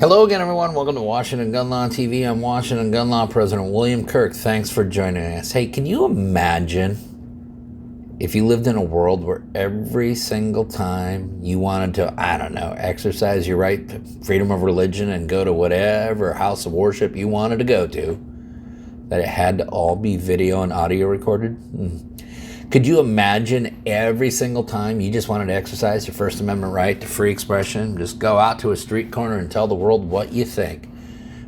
Hello again, everyone. Welcome to Washington Gun Law TV. I'm Washington Gun Law President William Kirk. Thanks for joining us. Hey, can you imagine if you lived in a world where every single time you wanted to, exercise your right to freedom of religion and go to whatever house of worship you wanted to go to, that it had to all be video and audio recorded? Could you imagine every single time you just wanted to exercise your First Amendment right to free expression, just go out to a street corner and tell the world what you think?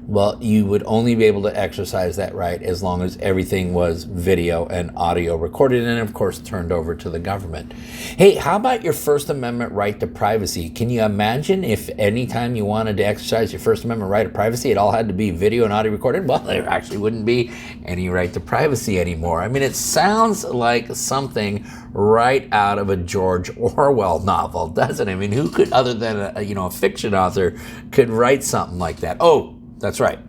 Well, you would only be able to exercise that right as long as everything was video and audio recorded and, of course, turned over to the government. Hey, how about your First Amendment right to privacy? Can you imagine if anytime you wanted to exercise your First Amendment right to privacy, it all had to be video and audio recorded? Well, there actually wouldn't be any right to privacy anymore. I mean, it sounds like something right out of a George Orwell novel, doesn't it? I mean, who could, other than a fiction author, could write something like that? Oh, that's right.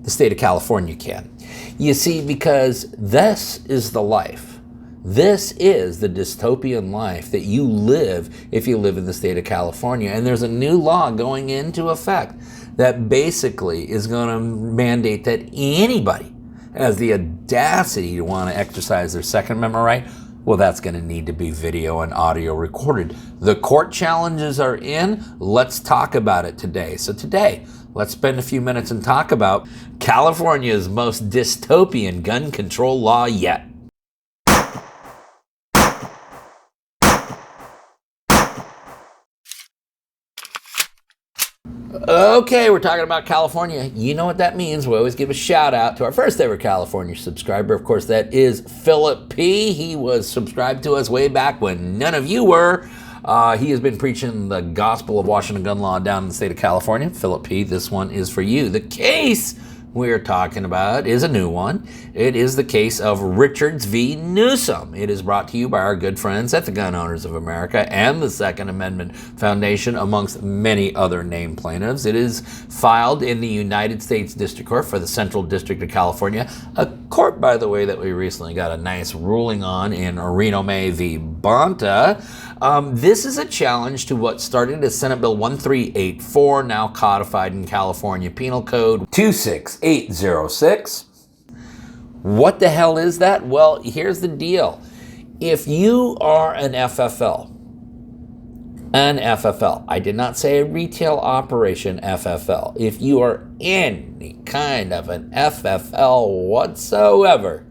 The state of California can. You see, because this is the life. This is the dystopian life that you live if you live in the state of California. And there's a new law going into effect that basically is going to mandate that anybody has the audacity to want to exercise their Second Amendment right. Well, that's going to need to be video and audio recorded. The court challenges are in. Let's talk about it today. So today, let's spend a few minutes and talk about California's most dystopian gun control law yet. Okay, we're talking about California. You know what that means. We always give a shout out to our first ever California subscriber. Of course, that is Philip P. He was subscribed to us way back when none of you were. He has been preaching the gospel of Washington gun law down in the state of California. Philip P., this one is for you. The case we're talking about is a new one. It is the case of Richards v. Newsom. It is brought to you by our good friends at the Gun Owners of America and the Second Amendment Foundation, amongst many other named plaintiffs. It is filed in the United States District Court for the Central District of California, a court, by the way, that we recently got a nice ruling on in Nome v. Bonta. This is a challenge to what started as Senate Bill 1384, now codified in California Penal Code 26806. What the hell is that? Well, here's the deal. If you are an FFL, I did not say a retail operation FFL. If you are any kind of an FFL whatsoever,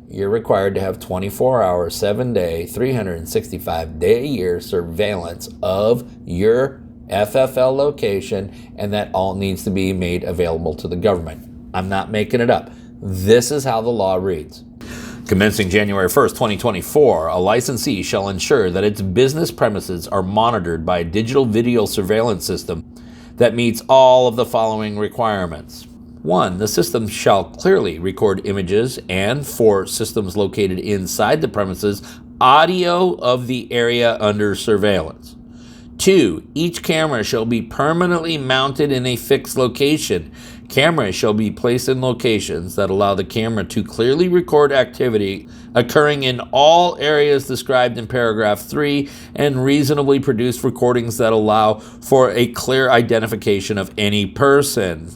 you're required to have 24-hour, 7-day, 365-day-a-year surveillance of your FFL location, and that all needs to be made available to the government. I'm not making it up. This is how the law reads. Commencing January 1st, 2024, a licensee shall ensure that its business premises are monitored by a digital video surveillance system that meets all of the following requirements. 1. The system shall clearly record images and, for systems located inside the premises, audio of the area under surveillance. 2. Each camera shall be permanently mounted in a fixed location. Cameras shall be placed in locations that allow the camera to clearly record activity occurring in all areas described in paragraph 3 and reasonably produce recordings that allow for a clear identification of any person.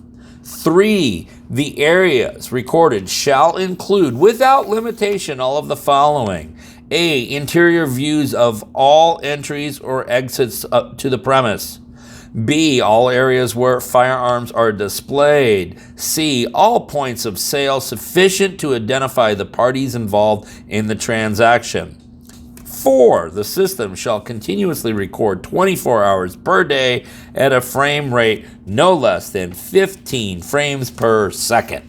3. The areas recorded shall include, without limitation, all of the following. A. Interior views of all entries or exits up to the premise. B. All areas where firearms are displayed. C. All points of sale sufficient to identify the parties involved in the transaction. 4. The system shall continuously record 24 hours per day at a frame rate no less than 15 frames per second.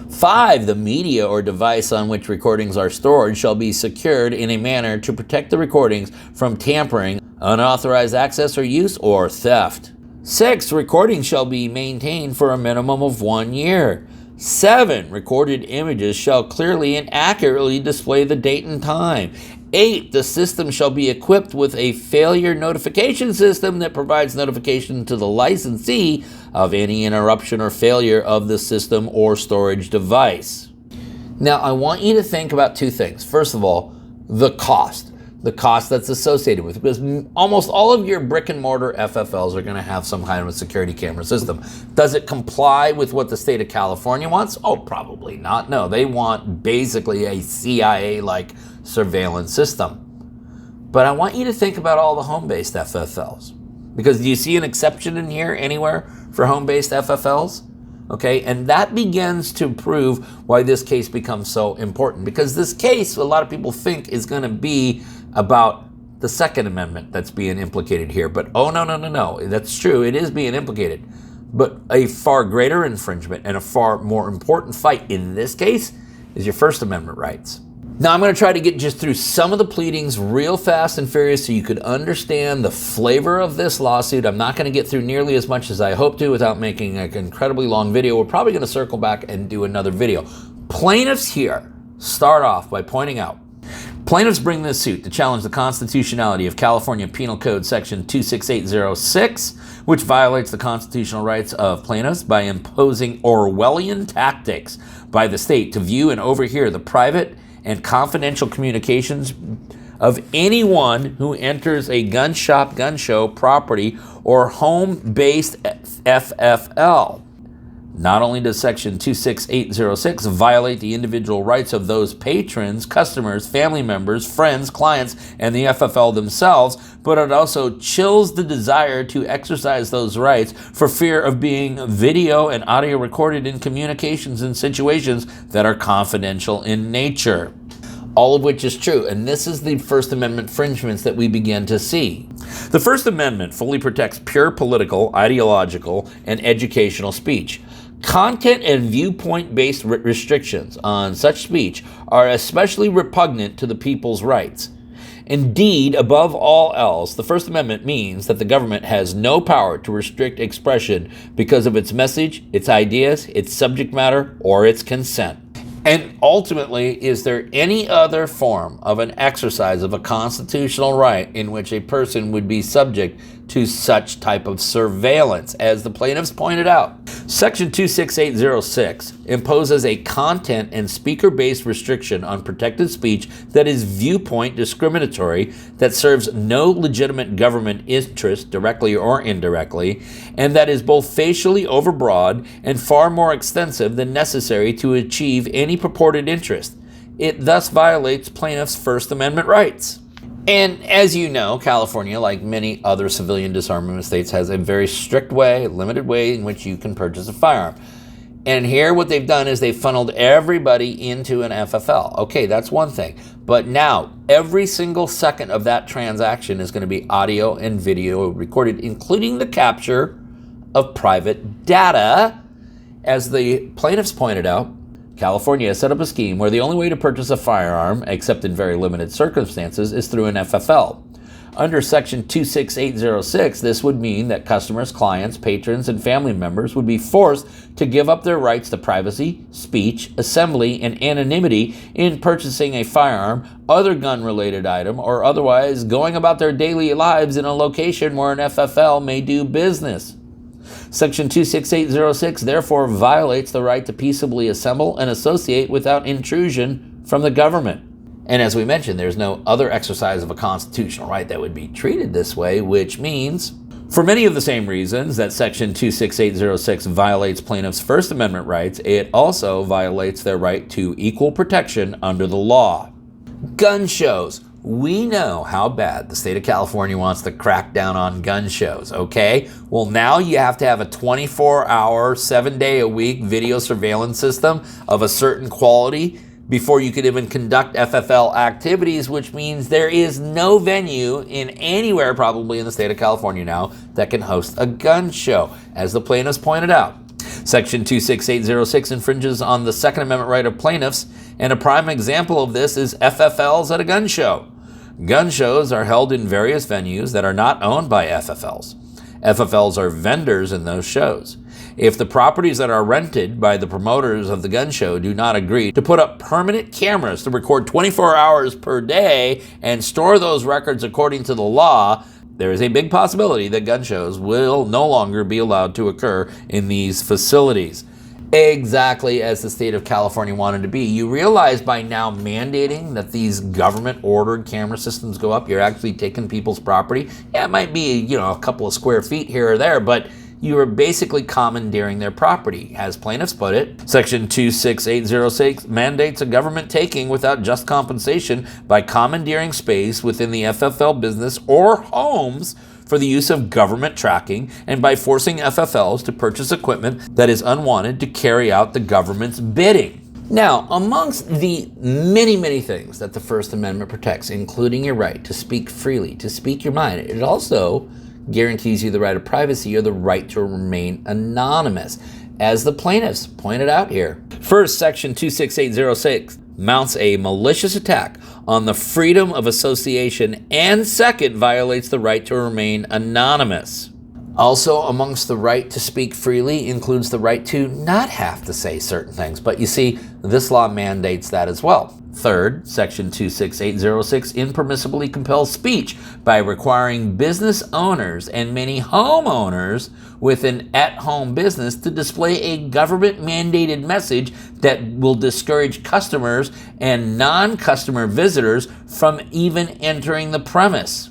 5. The media or device on which recordings are stored shall be secured in a manner to protect the recordings from tampering, unauthorized access or use, or theft. 6. Recordings shall be maintained for a minimum of 1 year. 7. Recorded images shall clearly and accurately display the date and time. 8. The system shall be equipped with a failure notification system that provides notification to the licensee of any interruption or failure of the system or storage device. Now, I want you to think about two things. First of all, the cost. the cost that's associated with it, because almost all of your brick and mortar FFLs are going to have some kind of a security camera system. Does it comply with what the state of California wants? Oh, probably not. No, they want basically a CIA-like surveillance system. But I want you to think about all the home-based FFLs, because do you see an exception in here anywhere for home-based FFLs? Okay, and that begins to prove why this case becomes so important, because this case, a lot of people think, is going to be about the Second Amendment that's being implicated here. But oh, no. That's true. It is being implicated. But a far greater infringement and a far more important fight in this case is your First Amendment rights. Now, I'm going to try to get just through some of the pleadings real fast and furious so you could understand the flavor of this lawsuit. I'm not going to get through nearly as much as I hope to without making an incredibly long video. We're probably going to circle back and do another video. Plaintiffs here start off by pointing out, plaintiffs bring this suit to challenge the constitutionality of California Penal Code Section 26806, which violates the constitutional rights of plaintiffs by imposing Orwellian tactics by the state to view and overhear the private and confidential communications of anyone who enters a gun shop, gun show, property, or home-based FFL. Not only does Section 26806 violate the individual rights of those patrons, customers, family members, friends, clients, and the FFL themselves, but it also chills the desire to exercise those rights for fear of being video and audio recorded in communications in situations that are confidential in nature. All of which is true, and this is the First Amendment infringements that we begin to see. The First Amendment fully protects pure political, ideological, and educational speech. Content and viewpoint-based restrictions on such speech are especially repugnant to the people's rights. Indeed, above all else, the First Amendment means that the government has no power to restrict expression because of its message, its ideas, its subject matter, or its consent. And ultimately, is there any other form of an exercise of a constitutional right in which a person would be subject to such type of surveillance? As the plaintiffs pointed out, Section 26806 imposes a content and speaker-based restriction on protected speech that is viewpoint discriminatory, that serves no legitimate government interest, directly or indirectly, and that is both facially overbroad and far more extensive than necessary to achieve any purported interest. It thus violates plaintiffs' First Amendment rights. And as you know, California, like many other civilian disarmament states, has a very strict way, limited way in which you can purchase a firearm. And here what they've done is they've funneled everybody into an FFL. Okay, that's one thing. But now every single second of that transaction is going to be audio and video recorded, including the capture of private data. As the plaintiffs pointed out, California has set up a scheme where the only way to purchase a firearm, except in very limited circumstances, is through an FFL. Under Section 26806, this would mean that customers, clients, patrons, and family members would be forced to give up their rights to privacy, speech, assembly, and anonymity in purchasing a firearm, other gun-related item, or otherwise going about their daily lives in a location where an FFL may do business. Section 26806 therefore violates the right to peaceably assemble and associate without intrusion from the government. And as we mentioned, there's no other exercise of a constitutional right that would be treated this way, which means, for many of the same reasons that Section 26806 violates plaintiffs' First Amendment rights, it also violates their right to equal protection under the law. Gun shows. We know how bad the state of California wants to crack down on gun shows, okay? Well, now you have to have a 24-hour, 7-day-a-week video surveillance system of a certain quality before you could even conduct FFL activities, which means there is no venue in anywhere probably in the state of California now that can host a gun show, as the plaintiffs pointed out. Section 26806 infringes on the Second Amendment right of plaintiffs, and a prime example of this is FFLs at a gun show. Gun shows are held in various venues that are not owned by FFLs. FFLs are vendors in those shows. If the properties that are rented by the promoters of the gun show do not agree to put up permanent cameras to record 24 hours per day and store those records according to the law, there is a big possibility that gun shows will no longer be allowed to occur in these facilities. Exactly as the state of California wanted to be. You realize by now mandating that these government-ordered camera systems go up, you're actually taking people's property. Yeah, it might be, a couple of square feet here or there, but you are basically commandeering their property. As plaintiffs put it, Section 26806 mandates a government taking without just compensation by commandeering space within the FFL business or homes for the use of government tracking, and by forcing FFLs to purchase equipment that is unwanted to carry out the government's bidding. Now, amongst the many, many things that the First Amendment protects, including your right to speak freely, to speak your mind, it also guarantees you the right of privacy or the right to remain anonymous, as the plaintiffs pointed out here. First, Section 26806 mounts a malicious attack on the freedom of association, and second, violates the right to remain anonymous. Also, amongst the right to speak freely includes the right to not have to say certain things, but you see, this law mandates that as well. Third, Section 26806 impermissibly compels speech by requiring business owners and many homeowners with an at-home business to display a government-mandated message that will discourage customers and non-customer visitors from even entering the premise.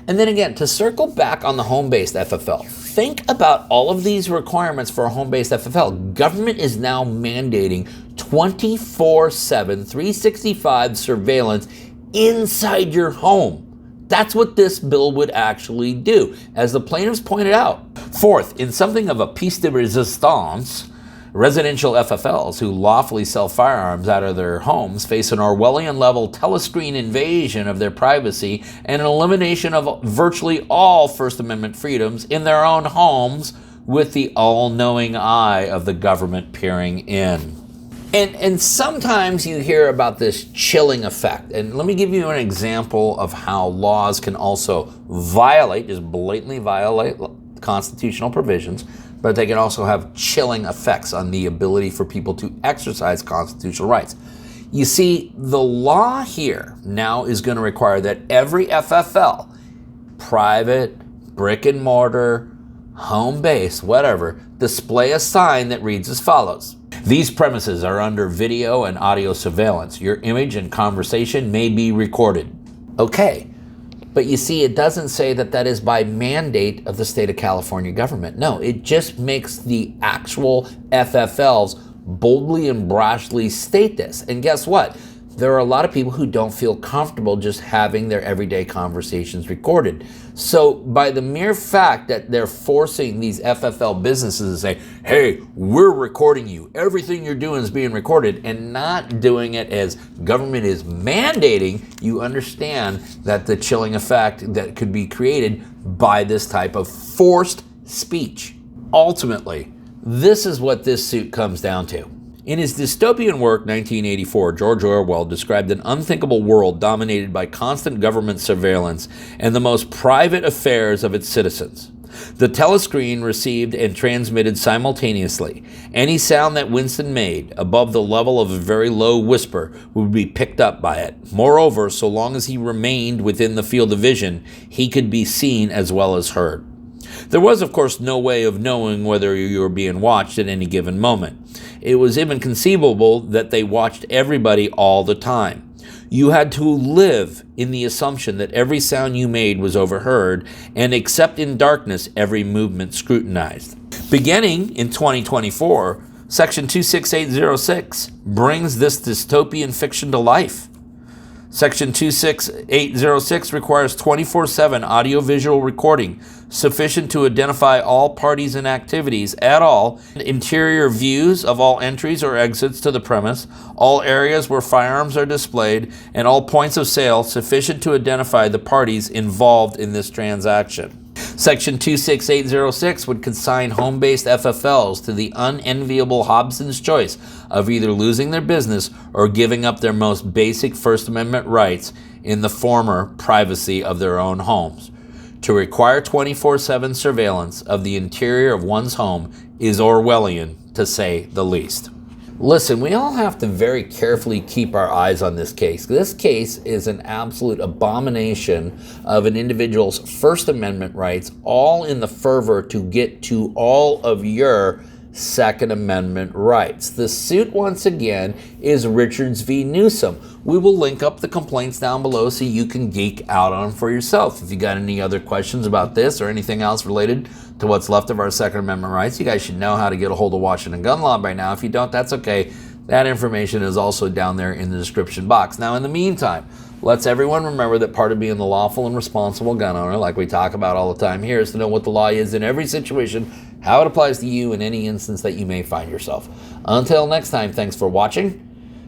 And then again, to circle back on the home-based FFL, think about all of these requirements for a home-based FFL. Government is now mandating 24/7, 365 surveillance inside your home. That's what this bill would actually do, as the plaintiffs pointed out. Fourth, in something of a piece de resistance, residential FFLs who lawfully sell firearms out of their homes face an Orwellian-level telescreen invasion of their privacy and an elimination of virtually all First Amendment freedoms in their own homes, with the all-knowing eye of the government peering in. And sometimes you hear about this chilling effect. And let me give you an example of how laws can also just blatantly violate constitutional provisions, but they can also have chilling effects on the ability for people to exercise constitutional rights. You see, the law here now is going to require that every FFL, private, brick and mortar, home base, whatever, display a sign that reads as follows: "These premises are under video and audio surveillance. Your image and conversation may be recorded." Okay. But you see, it doesn't say that that is by mandate of the state of California government. No, it just makes the actual FFLs boldly and brashly state this. And guess what? There are a lot of people who don't feel comfortable just having their everyday conversations recorded. So by the mere fact that they're forcing these FFL businesses to say, hey, we're recording you, everything you're doing is being recorded, and not doing it as government is mandating, you understand that the chilling effect that could be created by this type of forced speech. Ultimately, this is what this suit comes down to. In his dystopian work, 1984, George Orwell described an unthinkable world dominated by constant government surveillance and the most private affairs of its citizens. The telescreen received and transmitted simultaneously. Any sound that Winston made, above the level of a very low whisper, would be picked up by it. Moreover, so long as he remained within the field of vision, he could be seen as well as heard. There was, of course, no way of knowing whether you were being watched at any given moment. It was even conceivable that they watched everybody all the time. You had to live in the assumption that every sound you made was overheard, and except in darkness, every movement scrutinized. Beginning in 2024, Section 26806 brings this dystopian fiction to life. Section 26806 requires 24/7 audiovisual recording, sufficient to identify all parties and activities at all, interior views of all entries or exits to the premise, all areas where firearms are displayed, and all points of sale, sufficient to identify the parties involved in this transaction. Section 26806 would consign home-based FFLs to the unenviable Hobson's choice of either losing their business or giving up their most basic First Amendment rights in the former privacy of their own homes. To require 24/7 surveillance of the interior of one's home is Orwellian, to say the least. Listen, we all have to very carefully keep our eyes on this case. This case is an absolute abomination of an individual's First Amendment rights, all in the fervor to get to all of your Second Amendment rights. The suit, once again, is Richards v. Newsom. We will link up the complaints down below so you can geek out on them for yourself. If you got any other questions about this or anything else related to what's left of our Second Amendment rights, you guys should know how to get a hold of Washington gun law by now. If you don't, that's okay. That information is also down there in the description box. Now, in the meantime, let's everyone remember that part of being the lawful and responsible gun owner, like we talk about all the time here, is to know what the law is in every situation, how it applies to you in any instance that you may find yourself. Until next time, thanks for watching,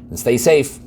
and stay safe.